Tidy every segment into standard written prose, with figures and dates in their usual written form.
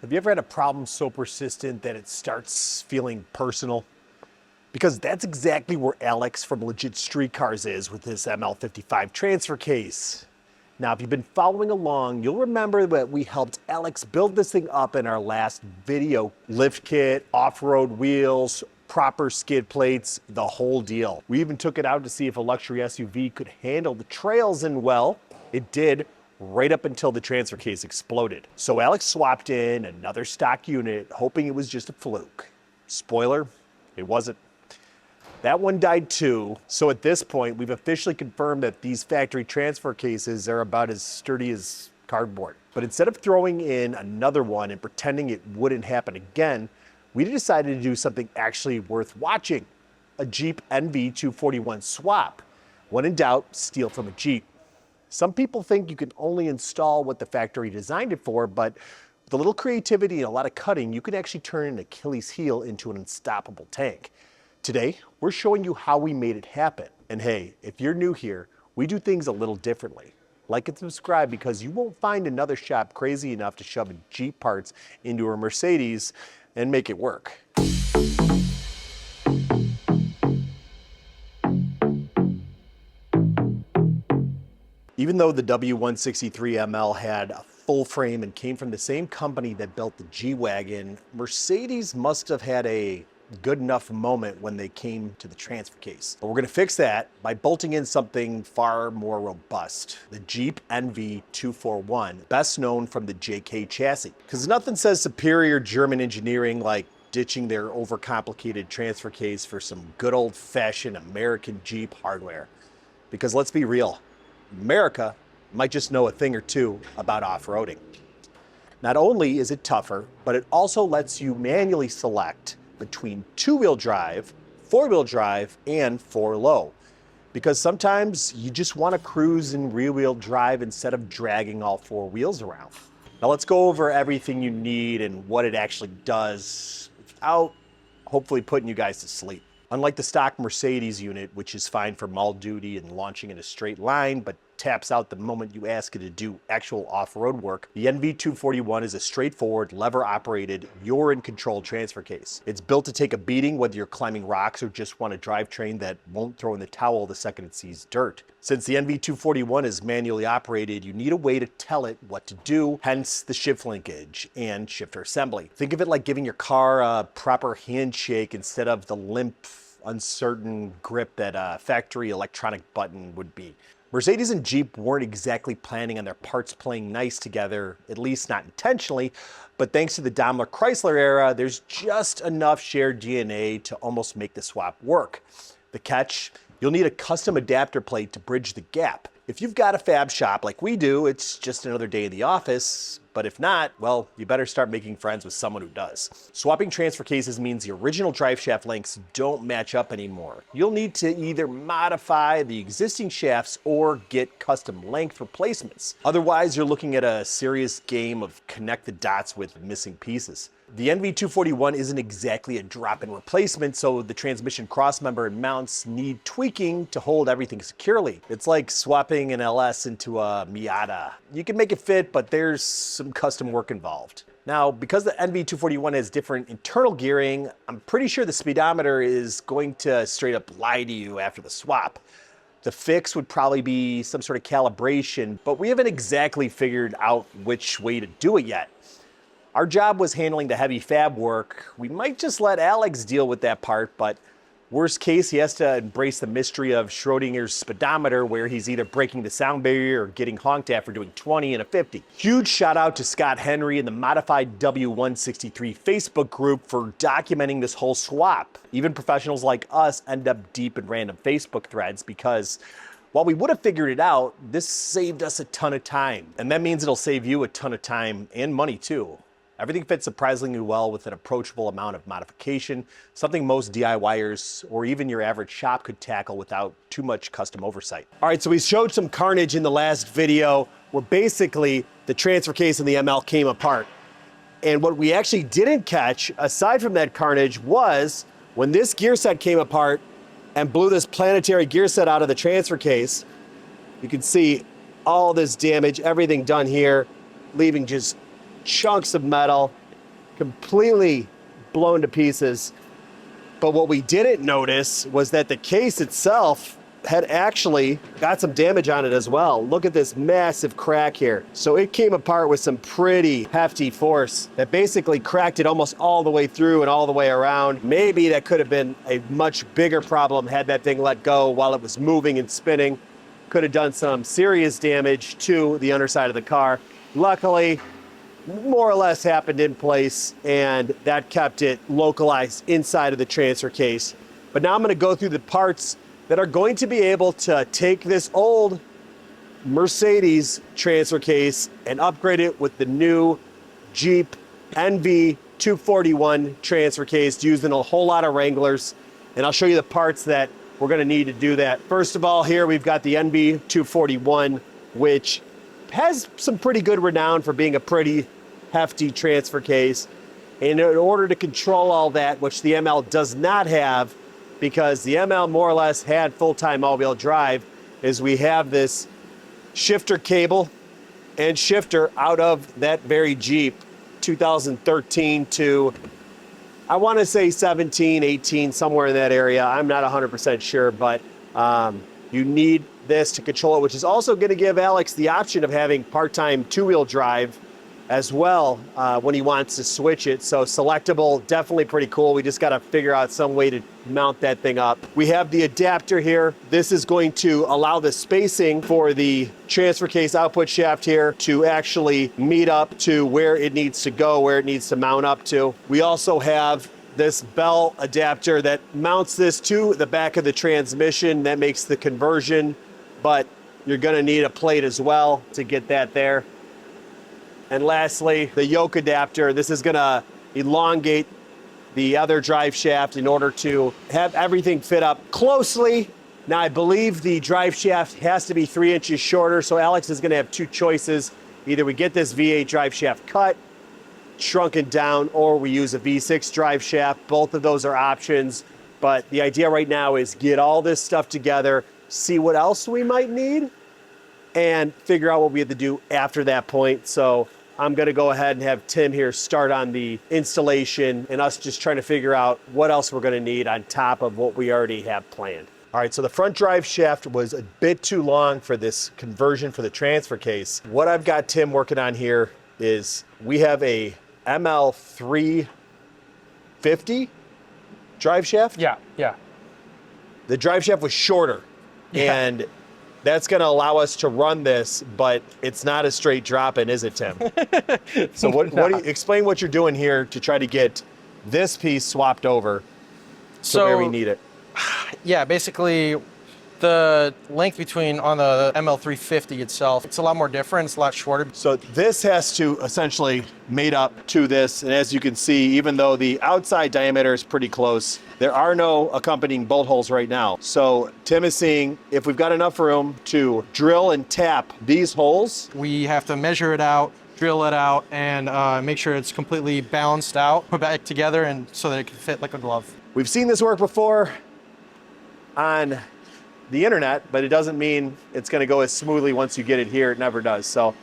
Have you ever had a problem so persistent that it starts feeling personal? Because that's exactly where Alex from Legit Street Cars is with his ML55 transfer case. Now, if you've been following along, you'll remember that we helped Alex build this thing up in our last video. Lift kit, off-road wheels, proper skid plates, the whole deal. We even took it out to see if a luxury SUV could handle the trails, and well, it did, right up until the transfer case exploded. So Alex swapped in another stock unit, hoping it was just a fluke. Spoiler, it wasn't. That one died too, so at this point, we've officially confirmed that these factory transfer cases are about as sturdy as cardboard. But instead of throwing in another one and pretending it wouldn't happen again, we decided to do something actually worth watching: a Jeep NV241 swap. When in doubt, steal from a Jeep. Some people think you can only install what the factory designed it for, but with a little creativity and a lot of cutting, you can actually turn an Achilles heel into an unstoppable tank. Today, we're showing you how we made it happen. And hey, if you're new here, we do things a little differently. Like and subscribe, because you won't find another shop crazy enough to shove Jeep parts into a Mercedes and make it work. Even though the W163ML had a full frame and came from the same company that built the G-Wagon, Mercedes must have had a good enough moment when they came to the transfer case. But we're gonna fix that by bolting in something far more robust: the Jeep NV241, best known from the JK chassis. Because nothing says superior German engineering like ditching their overcomplicated transfer case for some good old-fashioned American Jeep hardware. Because let's be real, America might just know a thing or two about off-roading. Not only is it tougher, but it also lets you manually select between two-wheel drive, four-wheel drive, and four-low. Because sometimes you just want to cruise in rear-wheel drive instead of dragging all four wheels around. Now let's go over everything you need and what it actually does without hopefully putting you guys to sleep. Unlike the stock Mercedes unit, which is fine for mall duty and launching in a straight line, but taps out the moment you ask it to do actual off-road work, the NV241 is a straightforward, lever-operated, you're-in-control transfer case. It's built to take a beating whether you're climbing rocks or just want a drivetrain that won't throw in the towel the second it sees dirt. Since the NV241 is manually operated, you need a way to tell it what to do, hence the shift linkage and shifter assembly. Think of it like giving your car a proper handshake instead of the limp, uncertain grip that a factory electronic button would be. Mercedes and Jeep weren't exactly planning on their parts playing nice together, at least not intentionally, but thanks to the Daimler-Chrysler era, there's just enough shared DNA to almost make the swap work. The catch? You'll need a custom adapter plate to bridge the gap. If you've got a fab shop like we do, it's just another day in the office. But if not, well, you better start making friends with someone who does. Swapping transfer cases means the original drive shaft lengths don't match up anymore. You'll need to either modify the existing shafts or get custom length replacements. Otherwise, you're looking at a serious game of connect the dots with missing pieces. The NV241 isn't exactly a drop-in replacement, so the transmission crossmember and mounts need tweaking to hold everything securely. It's like swapping an LS into a Miata. You can make it fit, but there's some custom work involved. Now, because the NV241 has different internal gearing, I'm pretty sure the speedometer is going to straight up lie to you after the swap. The fix would probably be some sort of calibration, but we haven't exactly figured out which way to do it yet. Our job was handling the heavy fab work. We might just let Alex deal with that part, but worst case, he has to embrace the mystery of Schrodinger's speedometer, where he's either breaking the sound barrier or getting honked at for doing 20 and a 50. Huge shout out to Scott Henry and the Modified W163 Facebook group for documenting this whole swap. Even professionals like us end up deep in random Facebook threads because while we would have figured it out, this saved us a ton of time. And that means it'll save you a ton of time and money too. Everything fits surprisingly well with an approachable amount of modification, something most DIYers or even your average shop could tackle without too much custom oversight. All right, so we showed some carnage in the last video where basically the transfer case and the ML came apart. And what we actually didn't catch, aside from that carnage, was when this gear set came apart and blew this planetary gear set out of the transfer case, you can see all this damage, everything done here, leaving just chunks of metal completely blown to pieces. But what we didn't notice was that the case itself had actually got some damage on it as well. Look at this massive crack here. So it came apart with some pretty hefty force that basically cracked it almost all the way through and all the way around. Maybe that could have been a much bigger problem had that thing let go while it was moving and spinning. Could have done some serious damage to the underside of the car. Luckily, more or less happened in place, and that kept it localized inside of the transfer case. But now I'm going to go through the parts that are going to be able to take this old Mercedes transfer case and upgrade it with the new Jeep NV241 transfer case used in a whole lot of Wranglers. And I'll show you the parts that we're going to need to do that. First of all, here we've got the NV241, which has some pretty good renown for being a pretty hefty transfer case. And in order to control all that, which the ML does not have, because the ML more or less had full-time all-wheel drive, is we have this shifter cable and shifter out of that very Jeep, 2013 to, I want to say 17, 18, somewhere in that area. I'm not 100% sure, but you need this to control it, which is also going to give Alex the option of having part-time two-wheel drive as well when he wants to switch it. So selectable, definitely pretty cool. We just got to figure out some way to mount that thing up. We have the adapter here. This is going to allow the spacing for the transfer case output shaft here to actually meet up to where it needs to go, where it needs to mount up to. We also have this bell adapter that mounts this to the back of the transmission. That makes the conversion, but you're going to need a plate as well to get that there. And lastly, the yoke adapter. This is going to elongate the other drive shaft in order to have everything fit up closely. Now, I believe the drive shaft has to be 3 inches shorter, so Alex is going to have two choices. Either we get this V8 drive shaft cut, shrunken down, or we use a V6 drive shaft. Both of those are options, but the idea right now is get all this stuff together, see what else we might need, and figure out what we have to do after that point. So I'm going to go ahead and have Tim here start on the installation and us just trying to figure out what else we're going to need on top of what we already have planned. All right, so the front drive shaft was a bit too long for this conversion for the transfer case. What I've got Tim working on here is we have a ML350 drive shaft. Yeah. The drive shaft was shorter, and that's going to allow us to run this, but it's not a straight drop-in, is it, Tim? So what do you, explain what you're doing here to try to get this piece swapped over to where we need it. Yeah, basically the length between on the ML350 itself, it's a lot more different, it's a lot shorter. So this has to essentially mate up to this, and as you can see, even though the outside diameter is pretty close, there are no accompanying bolt holes right now. So Tim is seeing if we've got enough room to drill and tap these holes. We have to measure it out, drill it out, and make sure it's completely balanced out, put back together, and so that it can fit like a glove. We've seen this work before on the internet, but it doesn't mean it's going to go as smoothly once you get it here. It never does. So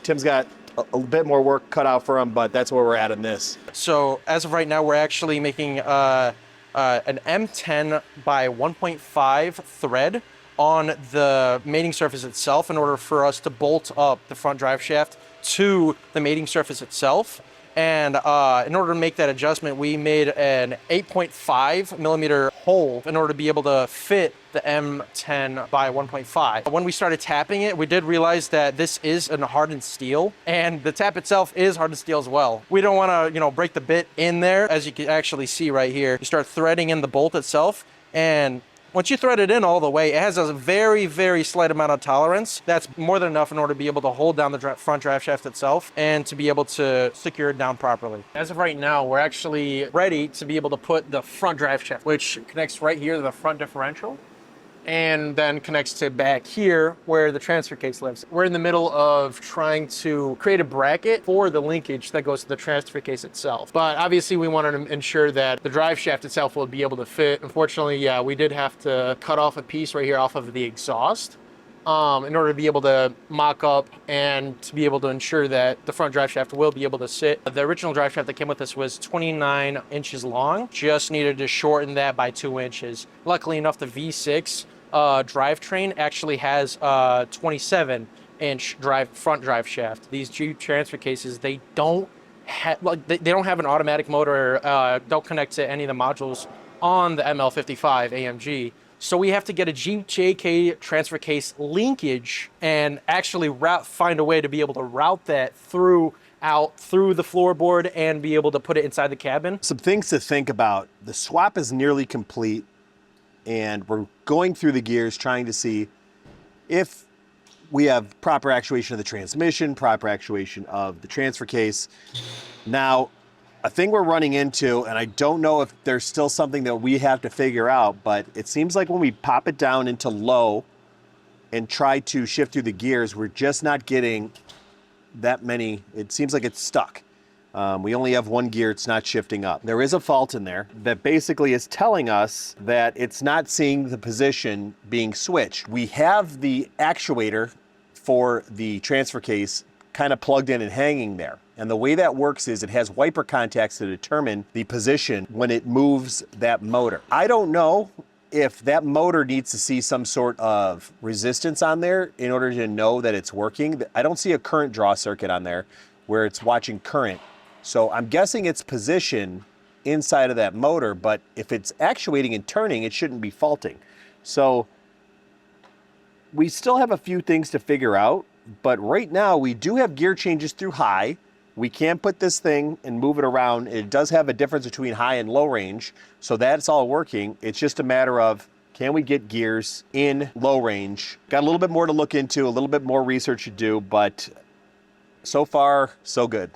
Tim's got a bit more work cut out for him, but that's where we're at in this. So as of right now, we're actually making an M10 by 1.5 thread on the mating surface itself in order for us to bolt up the front drive shaft to the mating surface itself. And in order to make that adjustment, we made an 8.5 millimeter hole in order to be able to fit the M10 by 1.5. When we started tapping it, we did realize that this is a hardened steel, and the tap itself is hardened steel as well. We don't want to, break the bit in there. As you can actually see right here, you start threading in the bolt itself, and once you thread it in all the way, it has a very, very slight amount of tolerance. That's more than enough in order to be able to hold down the front drive shaft itself and to be able to secure it down properly. As of right now, we're actually ready to be able to put the front drive shaft, which connects right here to the front differential, and then connects to back here where the transfer case lives. We're in the middle of trying to create a bracket for the linkage that goes to the transfer case itself. But obviously we wanted to ensure that the drive shaft itself would be able to fit. Unfortunately, yeah, we did have to cut off a piece right here off of the exhaust in order to be able to mock up and to be able to ensure that the front drive shaft will be able to sit. The original drive shaft that came with this was 29 inches long. Just needed to shorten that by 2 inches. Luckily enough, the V6 drivetrain actually has 27-inch front drive shaft. These Jeep transfer cases, they don't they don't have an automatic motor, don't connect to any of the modules on the ML55 AMG. So we have to get a Jeep JK transfer case linkage and actually find a way to be able to route that through the floorboard and be able to put it inside the cabin. Some things to think about. The swap is nearly complete, and we're going through the gears trying to see if we have proper actuation of the transmission, proper actuation of the transfer case. Now, a thing we're running into, and I don't know if there's still something that we have to figure out, but it seems like when we pop it down into low and try to shift through the gears, we're just not getting that many. It seems like it's stuck. We only have one gear, it's not shifting up. There is a fault in there that basically is telling us that it's not seeing the position being switched. We have the actuator for the transfer case kind of plugged in and hanging there. And the way that works is it has wiper contacts to determine the position when it moves that motor. I don't know if that motor needs to see some sort of resistance on there in order to know that it's working. I don't see a current draw circuit on there where it's watching current. So I'm guessing its position inside of that motor, but if it's actuating and turning, it shouldn't be faulting. So we still have a few things to figure out, but right now we do have gear changes through high. We can put this thing and move it around. It does have a difference between high and low range, so that's all working. It's just a matter of, can we get gears in low range? Got a little bit more to look into, a little bit more research to do, but so far, so good.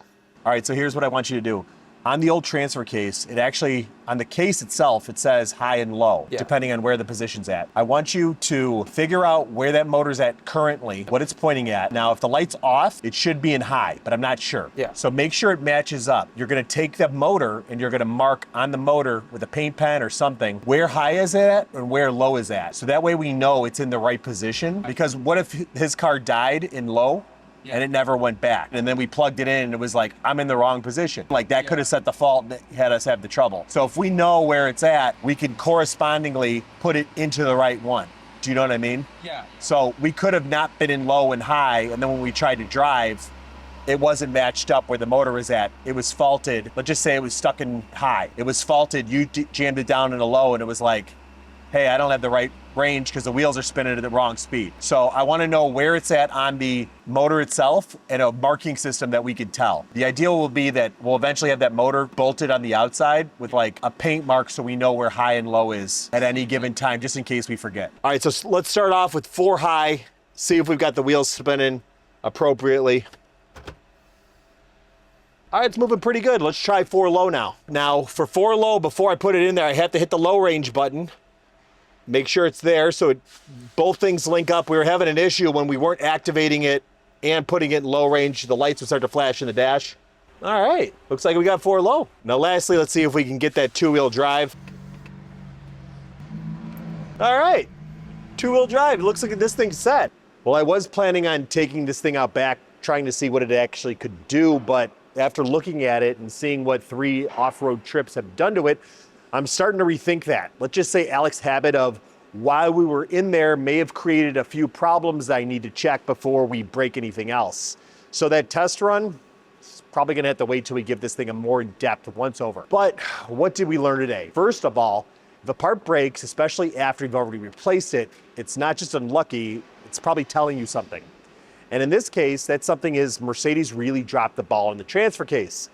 All right, so here's what I want you to do. On the old transfer case, it actually, on the case itself, it says high and low, depending on where the position's at. I want you to figure out where that motor's at currently, what it's pointing at. Now, if the light's off, it should be in high, but I'm not sure. So make sure it matches up. You're gonna take the motor and you're gonna mark on the motor with a paint pen or something where high is at and where low is at. So that way we know it's in the right position. Because what if his car died in low? And it never went back. And then we plugged it in and it was like, I'm in the wrong position. Like that could have set the fault and had us have the trouble. So if we know where it's at, we can correspondingly put it into the right one. Do you know what I mean? Yeah. So we could have not been in low and high, and then when we tried to drive, it wasn't matched up where the motor was at. It was faulted. Let's just say it was stuck in high. It was faulted, you jammed it down in a low, and it was like, hey, I don't have the right range because the wheels are spinning at the wrong speed. So I want to know where it's at on the motor itself and a marking system that we can tell. The ideal will be that we'll eventually have that motor bolted on the outside with like a paint mark so we know where high and low is at any given time, just in case we forget. All right, so let's start off with 4 high, see if we've got the wheels spinning appropriately. All right, it's moving pretty good. Let's try 4 low now. Now for 4 low, before I put it in there, I have to hit the low range button. Make sure it's there so both things link up. We were having an issue when we weren't activating it and putting it in low range. The lights would start to flash in the dash. All right, looks like we got 4 low. Now lastly, let's see if we can get that 2-wheel drive. All right, 2-wheel drive. It looks like this thing's set. Well, I was planning on taking this thing out back, trying to see what it actually could do, but after looking at it and seeing what 3 off-road trips have done to it, I'm starting to rethink that. Let's just say Alex's habit of while we were in there may have created a few problems that I need to check before we break anything else. So that test run is probably gonna have to wait till we give this thing a more in-depth once over. But what did we learn today? First of all, if a part breaks, especially after you've already replaced it, it's not just unlucky, it's probably telling you something. And in this case, that something is Mercedes really dropped the ball in the transfer case.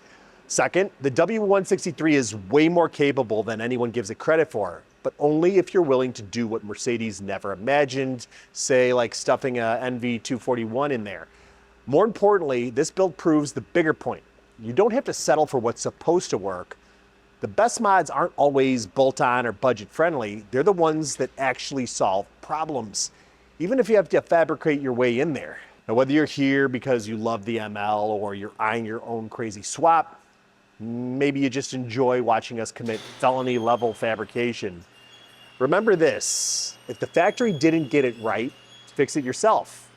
Second, the W163 is way more capable than anyone gives it credit for, but only if you're willing to do what Mercedes never imagined, say like stuffing a NV241 in there. More importantly, this build proves the bigger point. You don't have to settle for what's supposed to work. The best mods aren't always bolt-on or budget-friendly. They're the ones that actually solve problems, even if you have to fabricate your way in there. Now, whether you're here because you love the ML or you're eyeing your own crazy swap, maybe you just enjoy watching us commit felony level fabrication. Remember this, if the factory didn't get it right, fix it yourself.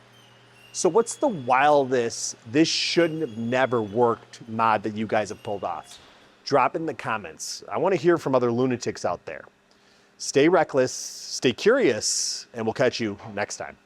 So what's the wildest, this shouldn't have never worked mod that you guys have pulled off? Drop in the comments. I want to hear from other lunatics out there. Stay reckless, stay curious, and we'll catch you next time.